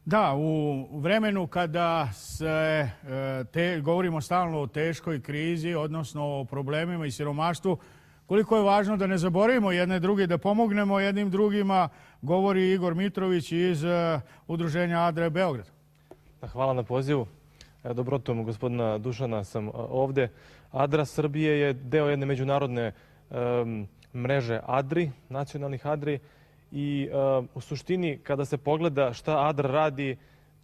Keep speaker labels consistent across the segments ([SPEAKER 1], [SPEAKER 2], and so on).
[SPEAKER 1] Da, u vremenu kada govorimo stalno o teškoj krizi, odnosno o problemima i siromaštvu, koliko je važno da ne zaboravimo jedne druge, da pomognemo jednim drugima, govori Igor Mitrović iz Udruženja Adra Beograd.
[SPEAKER 2] Hvala na pozivu. Dobrotom gospodina Dušana sam ovde. Adra Srbije je deo jedne međunarodne mreže Adri, nacionalnih Adri. I u suštini, kada se pogleda šta Adra radi,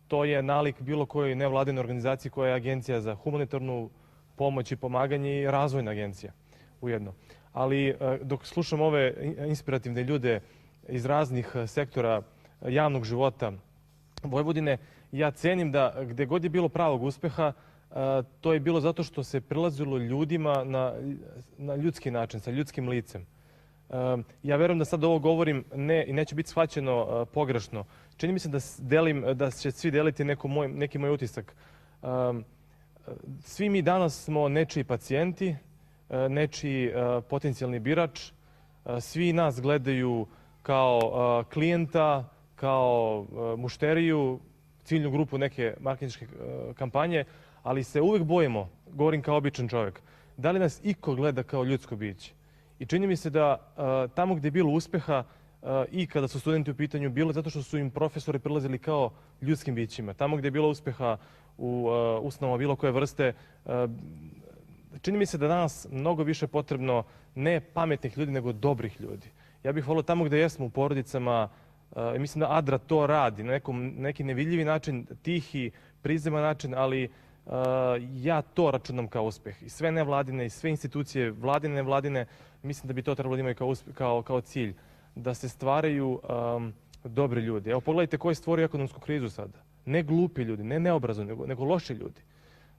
[SPEAKER 2] to je nalik bilo kojoj nevladinoj organizaciji koja je agencija za humanitarnu pomoć i pomaganje i razvojna agencija ujedno. Ali dok slušam ove inspirativne ljude iz raznih sektora javnog života Vojvodine, ja cenim da gde god je bilo pravog uspeha, to je bilo zato što se prilazilo ljudima na ljudski način, sa ljudskim licem. Ja verujem da sad ovo govorim i neće biti shvaćeno pogrešno. Čini mi se da će svi deliti neki moj utisak. Svi mi danas smo nečiji pacijenti, nečiji potencijalni birač. Svi nas gledaju kao klijenta, kao mušteriju, ciljnu grupu neke marketinške kampanje, ali se uvek bojimo, govorim kao običan čovjek, da li nas iko gleda kao ljudsko biće. I čini mi se da tamo gde je bilo uspeha i kada su studenti u pitanju, bilo zato što su im profesori prilazili kao ljudskim bićima. Tamo gde je bilo uspeha u ustanovama bilo koje vrste, čini mi se da danas mnogo više potrebno ne pametnih ljudi, nego dobrih ljudi. Ja bih volio tamo gde jesmo u porodicama, mislim da Adra to radi na neki nevidljivi način, tihi, prizeman način, ali ja to računam kao uspeh. I sve nevladine i sve institucije, vladine, nevladine, mislim da bi to trebalo da imaju kao cilj. Da se stvaraju dobri ljudi. Evo pogledajte ko je stvorio ekonomsku krizu sada. Ne glupi ljudi, ne neobrazovani, nego loši ljudi.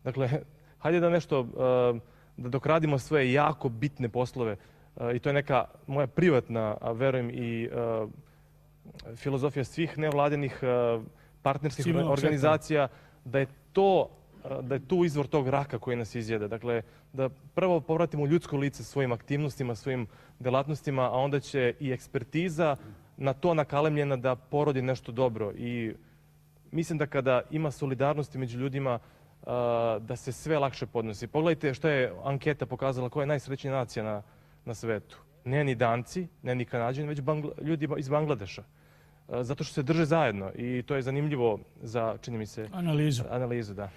[SPEAKER 2] Dakle, hajde da nešto, da dok radimo sve jako bitne poslove, i to je neka moja privatna, a verujem i filozofija svih nevladinih partnerskih organizacija, da je tu izvor tog raka koji nas izjeda. Dakle, da prvo povratimo ljudsko lice svojim aktivnostima, svojim delatnostima, a onda će i ekspertiza na to nakalemljena da porodi nešto dobro. I mislim da kada ima solidarnosti među ljudima, da se sve lakše podnosi. Pogledajte što je anketa pokazala, koja je najsrećnija nacija na svetu. Ne ni Danci, ne ni Kanađani, već ljudi iz Bangladeša. Zato što se drže zajedno i to je zanimljivo za, čini mi se, analizu. Da.